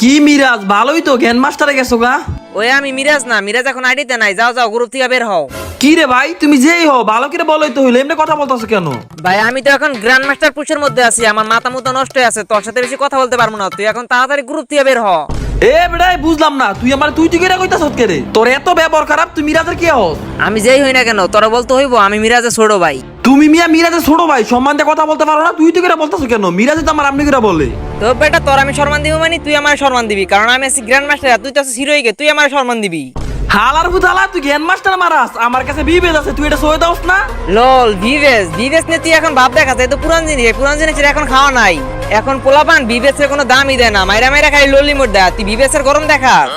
কি মিরাজ, ভালোই তো গ্র্যান্ড মাস্টারে গেছো গা। ওই আমি মিরাজ না, মিরাজ এখন আইডিতে নাই। যাও যাও, গ্রুপ থেকে বের হও। কি রে ভাই, তুমি যেই হও ভালো করে বলোই তো হইলো, এমনি কথা বলতেছো কেন? ভাই আমি তো এখন গ্র্যান্ড মাস্টার পুশের মধ্যে আছি, আমার মাথা মুতা নষ্ট হয়ে আছে, তোর সাথে বেশি কথা বলতে পারবো না। তুই এখন তাড়াতাড়ি গ্রুপ থেকে বের হ। এ বেড়াই বুঝলাম না, তুই আমার তুই টিকে কইতাছ কে রে? তোর এত ব্যবহার খারাপ, তুই মিরাজের কি হস? আমি যেই হই না কেন, তোরা বলতে হইব আমি মিরাজের ছোট ভাই। তুমি মিরাজের ছোট ভাই, সম্মান দিয়ে কথা বলতে পারো না? তুই টিকে বলতাছো কেন? মিরাজে তো আমার আপনি করে বলে। তো বেটা তোর আমি সম্মান দিব মানে তুই আমার সম্মান দিবি, কারণ আমি আছি গ্র্যান্ড মাস্টার, তুই তো আছিস হিরোইকে, তুই আমার সম্মান দিবি। হালার বুঝালা, তুই গ্র্যান্ড মাস্টার মারাস, আমার কাছে বিবেজ আছে, তুই এটা সই দাওস না? লল ভিভেস ভিভেস নে তুই এখন ভাব দেখাস, এই তো পুরান জিনিস, পুরান জিনিসের এখন খাওয়া নাই। এখন পোলাপান ভিভেসের কোনো দামই দেয় না, মাইরা মাইরা খাই ললি মোট দেয়। তুই ভিভেসের গরম দেখাস?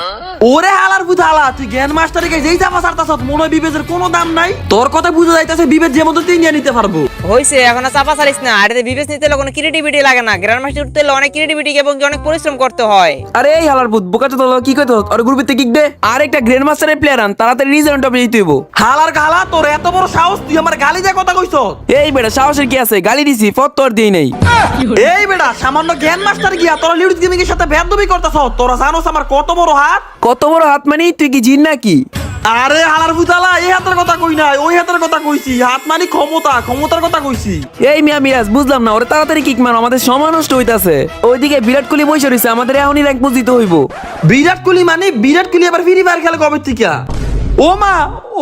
ওরে হালার বুঝালা, তুই গ্র্যান্ড মাস্টারকে যেই চাপা ছাড়তাছ মনে হয় বিবেজের কোনো দাম নাই। তোর কথা বুঝা যাইতাছে বিবেজ যে মতো তুই নিয়ে নিতে পারবো। হইছে, এখন আর চাপা ছাড়িস না। আরে ভিভেস নিতে হলে কোনো ক্রিয়েটিভিটি লাগে না, গ্র্যান্ড মাস্টার উঠতে হলে অনেক ক্রিয়েটিভিটি এবং অনেক পরিশ্রম করতে হয়। আরে এই হালার ভূত বোকাচোদা তো কি কইতো আর গ্রুপে কিক দে আর একটা গ্র্যান্ড মাস্টারের প্লেয়ার আন, তাড়াতাড়ি রিজন টপে দিতে হইব। হালার গালা, তোর এত বড় সাহস, তুই আমার গালি দিয়ে কথা কইছ? এই বেটা সাহসের কি আছে, গালি দিছি ফত্তর দেই নাই। এই বেটা সামান্য গ্র্যান্ড মাস্টার গিয়া তোরা লিউডিস গেমিং এর সাথে বেয়াদবি করতাছ? তোরা জানোস আমার কত বড় হাত? কত বড় হাত মানে তুই কি জিন নাকি? আরে হালার বুঝালা, এই হাতের কথা কই নাই, ওই হাতের কথা কইছি। হাত মানে ক্ষমতা, ক্ষমতার কথা কইছি। এই মিয়া মিরাজ বুঝলাম না, ওরে তাড়াতাড়ি কিক মারো, আমাদের সময় নষ্ট হইতাছে। ওইদিকে বিরাট কোহলি বসে রইছে, আমাদের এখনই র্যাঙ্ক পুশ দিতে হইব। বিরাট কোহলি মানে? বিরাট কোহলি আবার ফ্রি ফায়ার খেলে কবে থেকে? ও মা,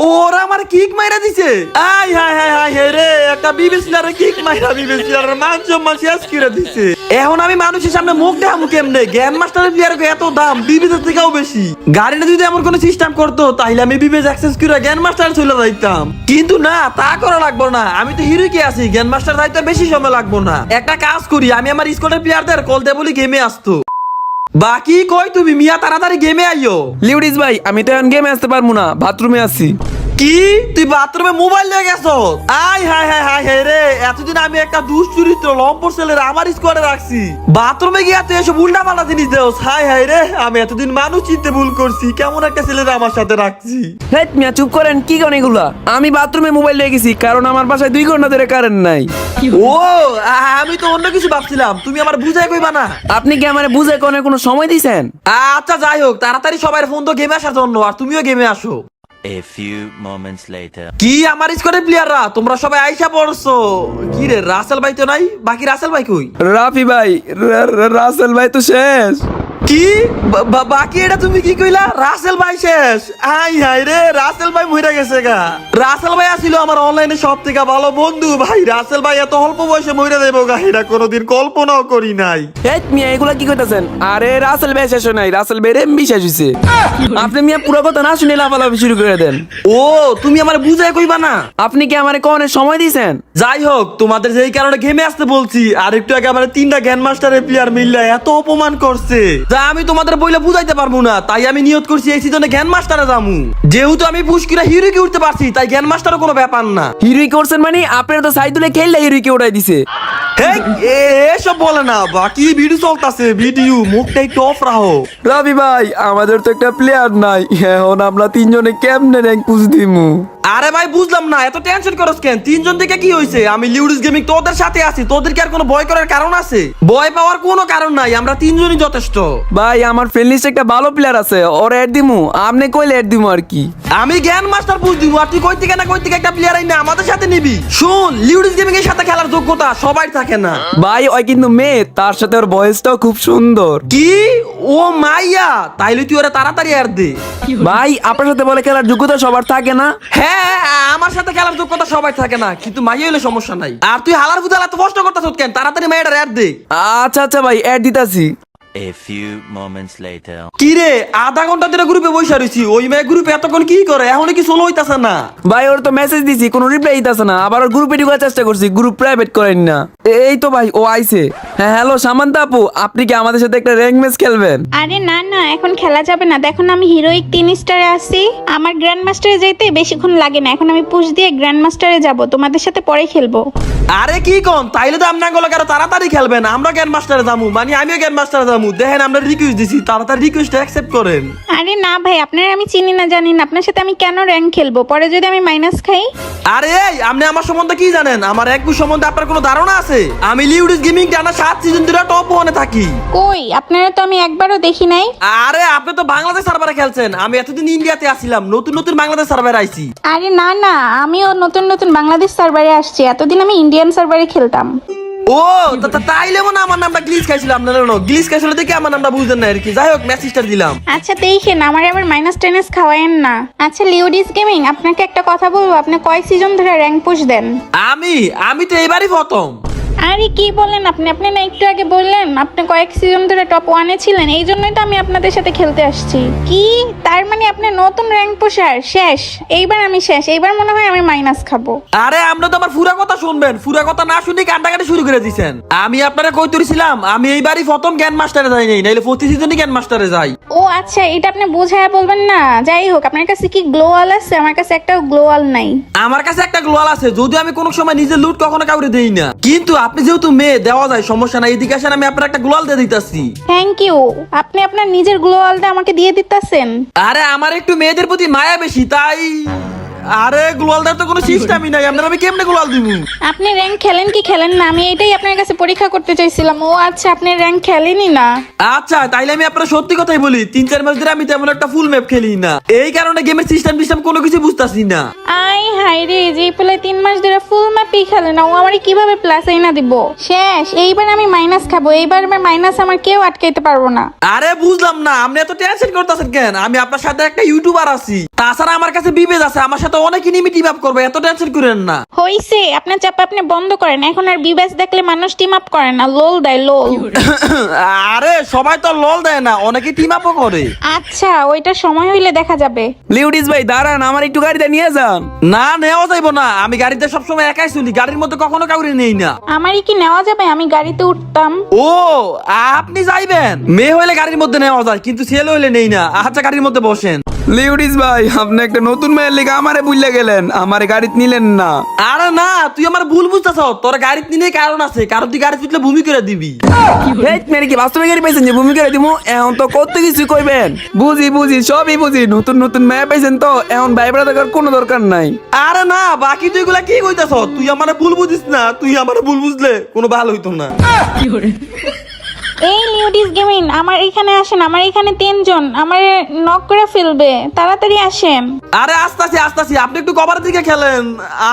ওরা আমার কিক মাইরা দিছে। আই হাই হাই হাই হে রে, একটা বিবেসিলারে কিক মাইরা বিবেসিলারের মান সম্মান শেষ করে দিছে। এখন আমি মানুষের সামনে মুখ দেখামু কেমনে? গ্র্যান্ড মাস্টারের প্লেয়ারকে এত দাম, বিবেসের থেকেও বেশি। গাড়িটা যদি এমন কোনো সিস্টেম করতো তাহলে আমি বিবেস অ্যাক্সেস করে গ্র্যান্ড মাস্টার চলে যাইতাম, কিন্তু না, তা করা লাগবো না। আমি তো হিরো কি আছি, গ্র্যান্ড মাস্টার যাইতে বেশি সময় লাগবো না। একটা কাজ করি, আমি আমার স্কোয়াডের প্লেয়ারদের কল দিয়ে বলি গেমে আসতো। বাকি কই তুমি মিয়া, তাড়াতাড়ি গেমে আইও। লিউডিস ভাই আমি তো এখন গেমে আসতে পারবো না, বাথরুমে আছি। কি তুই বাথরুমে মোবাইল নিয়ে গেছ? আই হাই হাই হাই হে রে, এতদিন আমি একটা দুশ্চরিত্র লম্পর ছেলের আমার স্কোয়াডে রাখছি, বাথরুমে গিয়ে তুই এসব উল্টা পাল্টা জিনিস দেওস। হাই হাই রে, আমি এতদিন মানুষ চিনতে ভুল করছি, কেমন একটা ছেলের আমার সাথে রাখছি। হেট মিয়া চুপ করেন, কি করেন এগুলা? আমি বাথরুমে মোবাইল নিয়ে গেছি কারণ আমার বাসায় 2 ঘন্টা ধরে কারেন্ট নাই। ও আমি তো অন্য কিছু ভাবছিলাম, তুমি আমার বুঝাই কইবা না? আপনি কি আমারে বুঝে কোনো সময় দিছেন? আচ্ছা যাই হোক, তাড়াতাড়ি সবাই ফোন তো গেমে আসার জন্য, আর তুমিও গেমে আসো। A few moments later. কি আমার স্কোয়াডের প্লেয়াররা তোমরা সবাই আইসা পড়ছো? কি রে, রাসেল ভাই তো নাই, বাকি রাসেল ভাই কই? রাফি ভাই, রাসেল ভাই তো শেষ। কি বাকি এটা তুমি কি কইলা? রাসেল ভাই শেষ? আই হাই রে, রাসেল ভাই মইরা গেছে গা। রাসেল ভাই আসিল আমার অনলাইনে সব থেকে ভালো বন্ধু। ভাই রাসেল ভাই এত অল্প বয়সে মইরা দেবো গা, এটা কোনোদিন কল্পনাও করি নাই। হেট মিয়া এগুলা কি কইতাছেন? আরে রাসেল ভাই শেষ হয় নাই, রাসেল ভাই এমবি শেষ হইছে। আপনি মিয়া পুরো কথা না শুনে লাফালাফি শুরু করে দেন। ও তুমি আমার বুঝাই কইবা না? আপনি কি আমারে কোনে সময় দিছেন? যাই হোক, তোমাদের যেই কারণে গেমে আসতে বলছি, আর একটু আগে আমার 3টা গ্র্যান্ড মাস্টারের প্লেয়ার মিললে এত অপমান করছে যা আমি তোমাদের বইলে বুঝাইতে পারবো না। তাই আমি নিয়ত করছি এই সিজনে গ্র্যান্ড মাস্টারে যামু। যেহেতু আমি পুষ্কিরা হিরোকে উঠতে পারছি, তাই গ্র্যান্ড মাস্টারও কোনো ব্যাপার না। হিরোই করছেন মানে আপনারা তো সাইদুলে খেললে হিরোইকে উঠাই দিছে। হেই, এসব বলে না, বাকি ভিডিও চলতেছে, ভিডিও মুখটা একটু অফ রাখো। রবি ভাই আমাদের তো একটা প্লেয়ার নাই, এখন আমরা 3 জনে কেমনে র্যাঙ্ক পুশ দিমু? আরে ভাই বুঝলাম না, এত টেনশন করছ কেন? 3 জন থেকে কি হইছে? আমি লিউডিস গেমিং তোদের সাথে আছি, তোদের কি আর কোনো ভয় করার কারণ আছে? ভয় পাওয়ার কোনো কারণ নাই, আমরা 3 জনই যথেষ্ট। ভাই আমার ফ্রেন্ড লিস্টে একটা ভালো প্লেয়ার আছে, ওর অ্যাড দিমু, আপনি কইলে অ্যাড দিমু আর কি। আমি গ্র্যান্ড মাস্টার পুশ দিব, আর তুই কই থেকে না কই থেকে একটা প্লেয়ার আইনা আমাদের সাথে নিবি? শুন, লিউডিস গেমিং এর সাথে খেলার যোগ্যতা সবাই থাকে না। ভাই ওই কিন্তু মেয়ে, তার সাথে ওর ভয়েসটাও খুব সুন্দর। কি? ও মাইয়া? তাইলে তুই ওরা তাড়াতাড়ি আর দে। ভাই আপনার সাথে বলে খেলার যোগ্যতা সবার থাকে না? হ্যাঁ, আমার সাথে খেলার যোগ্যতা সবাই থাকে না, কিন্তু মাইয়া হইলে সমস্যা নাই। আর তুই হালার বুঝালা এত কষ্ট করতাছ কেন? তাড়াতাড়ি মাইয়াটার আর দে। আচ্ছা আচ্ছা ভাই অ্যাড দিতাছি। A few moments later. কি রে, আধা ঘন্টা ধরে গ্রুপে বসে রইছি, ওই মেয়ে গ্রুপে এতক্ষণ কি করে? এখন কি সোলো হইতাছে না? ভাই ওর তো মেসেজ দিছি, কোনো রিপ্লাই দিতাছে না, আবার ওর গ্রুপে ঢোকার চেষ্টা করছি, গ্রুপ প্রাইভেট করেন না। এই তো ভাই ও আইছে। হ্যাঁ হ্যালো সামান্তা আপু, আপনি কি আমাদের সাথে একটা র্যাঙ্ক ম্যাচ খেলবেন? আরে না না, এখন খেলা যাবে না। দেখো না আমি হিরোইক 3 স্টারে আছি, আমার গ্র্যান্ড মাস্টারে যেতে বেশিক্ষণ লাগে না। এখন আমি পুশ দিয়ে গ্র্যান্ড মাস্টারে যাব, তোমাদের সাথে পরে খেলবো। আরে কি কোন? তাইলে তো আমরা গলা কারো তাড়াতাড়ি খেলবেন, আমরা গ্র্যান্ড মাস্টারে যামু, মানে আমিও গ্র্যান্ড মাস্টারে যামু। আমু দেখেন আমরা রিকোয়েস্ট দিছি, তাড়াতাড়ি রিকোয়েস্ট অ্যাকসেপ্ট করেন। আরে না ভাই, আপনার আমি চিনি না জানি না, আপনার সাথে আমি কেন র্যাঙ্ক খেলবো? পরে যদি আমি মাইনাস খাই? আরে এই আপনি আমার সম্বন্ধে কি জানেন? আমার এক সম্বন্ধে আপনার কোনো ধারণা আছে? আমি লিউডিস গেমিং টানা 7 সিজন ধরে টপ 1-এ থাকি। কই, আপনারা তো আমি একবারও দেখি নাই। আরে আপনি তো বাংলাদেশ সার্ভারে খেলছেন, আমি এতদিন ইন্ডিয়াতে আসছিলাম, নতুন নতুন বাংলাদেশ সার্ভারে আইছি। আরে না না, আমিও নতুন নতুন বাংলাদেশ সার্ভারে আসছি, এতদিন আমি ইন্ডিয়ান সার্ভারে খেলতাম। ও তাইলে মনে হয় আমার নামটা গ্লিচ খাইছিলাম, আপনার গ্লিচ খাইছিল দেখে আমার নামটা বুঝতেন না আর কি। যাই হোক মেসেজটা দিলাম। আচ্ছা দেখেন, আমার আবার মাইনাস টেনাস খাওয়ায়েন না। আচ্ছা লিউডিস গেমিং, আপনাকে একটা কথা বলবো, আপনি কয় সিজন ধরে র্যাঙ্ক পুশ দেন? আমি তো এবারই প্রথম। আরে কি বলেন আপনি? আপনি না একটু আগে বললেন আপনি কয়েক সিজন ধরে টপ 1-এ ছিলেন, এই জন্যই তো আমি আপনাদের সাথে খেলতে আসছি। কি তার মানে আপনি নতুন র্যাঙ্ক পুশার? শেষ, এইবার আমি শেষ, এইবার মনে হয় আমি মাইনাস খাবো। আরে আমরা তো আমার পুরা কথা শুনবেন, পুরা কথা না শুনে কান্দাকাটি শুরু করে দিয়েছেন। আমি আপনারা কই তুলছিলাম, আমি এইবারই প্রথম জ্ঞান মাস্টারে যাই নাই, নাইলে প্রতি সিজনই জ্ঞান মাস্টারে যাই। ও আচ্ছা, এটা আপনি বুঝায় বলবেন না। যাই হোক, আপনার কাছে কি গ্লোয়াল আছে? আমার কাছে একটাও গ্লোয়াল নাই। আমার কাছে একটা গ্লোয়াল আছে, যদিও আমি কোনো সময় নিজের লুট কখনো কাউরে দেই না, কিন্তু আপনি যেহেতু মেয়ে দেওয়া যায়, সমস্যা নাই। এদিকে আসেন, আমি আপনার একটা গ্লোয়াল দিয়ে দিতেছি। Thank you. আপনি আপনার নিজের গ্লোয়ালটা আমাকে দিয়ে দিতেছেন? আরে আমার একটু মেয়েদের প্রতি মায়া বেশি, তাই। আরে গ্লোয়ালটার তো কোনো সিস্টেমই নাই, আপনার আমি কেমনে গ্লোয়াল দিব? আপনি র্যাঙ্ক খেলেন কি খেলেন না, আমি এটাই আপনার কাছে পরীক্ষা করতে চাইছিলাম। ও আচ্ছা, আপনি র্যাঙ্ক খেলেনই না। আচ্ছা তাইলে আমি আপনার সত্যি কথাই বলি, 3-4 মাস ধরে আমি তেমন একটা ফুল ম্যাপ খেলি না, এই কারণে গেমের সিস্টেম কোনো কিছু বুঝতাছি না। আই হাই রে, যে পেলে 3 মাস ধরে ফুল ম্যাপই খেলে না, ও আমারে কিভাবে প্লাস আইনা দিব? শেষ, এইবার আমি মাইনাস খাবো, এইবার মাইনাস আমার কেউ আটকাইতে পারবো না। আরে বুঝলাম না, আপনি এত টেনশন করতেছেন কেন? আমি আপনার সাথে একটা ইউটিউবার আছি, তাছাড়া আমার কাছে বিবেজ আছে, আমার সাথে অনেক ইনিমি টিম আপ করবে, এত টেনশন করেন না। হইছে, আপনার চাপ আপনি বন্ধ করেন। এখন আর বিবেস দেখলে মানুষ টিম আপ করে না, লোল দেয় লোল। আরে সবাই তো লল দেয় না, অনেকে টিম আপও করে। আচ্ছা, ওইটা সময় হইলে দেখা যাবে। লিউডিস ভাই দাঁড়ান, আমার একটু গাড়িতে নিয়ে যান। না নেওয়া যাইব না, আমি গাড়িতে সবসময় একাই চলি, গাড়ির মধ্যে কখনো কাউরে নেই না। আমারই কি নেওয়া যাবে? আমি গাড়িতে উঠতাম। ও আপনি যাইবেন? মেয়ে হইলে গাড়ির মধ্যে নেওয়া যায়, কিন্তু ছেলে হইলে নেই না। আচ্ছা গাড়ির মধ্যে বসেন। লিউডিস ভাই, আপনি একটা নতুন মেয়ের লেগে আমারে বুঝলে গেলেন, আমারে গাড়িতে নিলেন না। আরে না, তুই আমার ভুল বুঝতেছ, তোর গাড়িতে নিয়ে কারণ আছে, কারণ তুই গাড়ি তুললে ভূমি করে দিবি। হেই মেরে কি বাস্তবে গাড়ি পাইছেন যে ভূমি করে দিমু? এখন তো কত কিছু কইবেন। বুঝি সবই বুঝি, নতুন নতুন মেয়ে পাইছেন তো এখন ভাইবরা দেখার কোনো দরকার নাই। আরে না, বাকি তুই এগুলা কি কইতাছ? তুই আমার ভুল বুঝিস না, তুই আমার ভুল বুঝলে কোনো ভালো হইতো না। এই লিউডিস গেমিং, আমার এখানে আসেন, আমার এখানে 3 জন আমার নক করে ফেলবে, তাড়াতাড়ি আসেন। আরে আসতাছি, আপনি একটু কভারের দিকে খেলেন।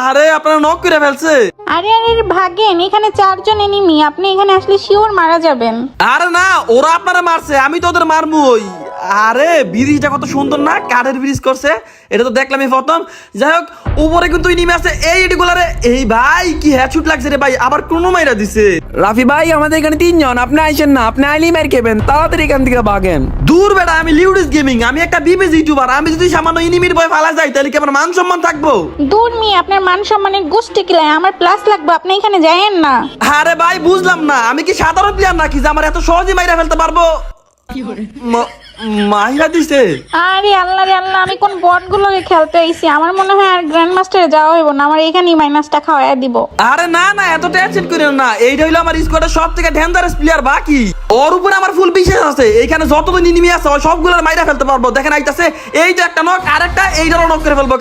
আরে আপনারা নক করে ফেলছে। আরে আরে ভাগেন, এখানে 4 জন এনিমি, আপনি এখানে আসলে শিওর মারা যাবেন। আরে না, ওরা আপনারা মারছে, আমি তো ওদের মারমুই। আরে ব্রিজটা কত সুন্দর না, কাঠের ব্রিজ করছে, এটা তো দেখলাম এই প্রথম। যাই হোক, উপরে কিন্তু নেমে আছে এই এডিগুলারে। এই ভাই কি হেডশুট লাগছে রে ভাই, আবার কোনো মাইরা দিছে। রাফি ভাই, আমাদের এখানে 3 জন, আপনি আইসেন না, আপনি আইলি মার খেবেন, তাড়াতাড়ি এখান থেকে ভাগেন। দূর বেটা, আমি লিউডিস গেমিং, আমি একটা বিবেজ ইউটিউবার, আমি যদি সামান্য এনিমির ভয় ফালা যাই তাহলে কি আমার মান সম্মান থাকবো? দূর মি, আপনার মান সম্মানের গোষ্ঠী কিলায়, আমার প্লাস লাগবে, আপনি এখানে যায়েন না। আরে ভাই বুঝলাম না, আমি কি সাধারণ প্লেয়ার নাকি যে আমার এত সহজে মাইরা ফেলতে পারবো? মাইরা দিছে। আরে আল্লাহ রে আল্লাহ, আমি কোন বট গুলোকে খেলতে আইছি? আমার মনে হয় আর গ্র্যান্ড মাস্টারে যাওয়া হইব না, আমার এখানেই মাইনাসটা খাওয়াই দিব। আরে না এত টেনশন করেন না, এইটা হইলো আমার স্কোয়াডের সব থেকে ডেঞ্জারাস প্লেয়ার বাকি, ওর উপরে আমার ফুল বিশ্বাস আছে। এইখানে যতদিন এনিমি আছে ওই সবগুলোর মাইরা ফেলতে পারবো। দেখেন আইতাছে, এই যে একটা নক, আরেকটা এইটারও নক করে ফেলবো।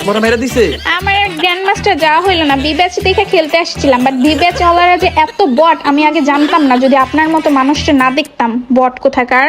মোটা মেরে দিছে। আমার আর গ্র্যান্ড মাস্টার যাওয়া হইলো না, বিবেচ দেখে খেলতে আসছিলাম, বাট বিবেচ ওলারা যে এত বট আমি আগে জানতাম না, যদি আপনার মতো মানুষটা না দেখতাম। বট কোথাকার।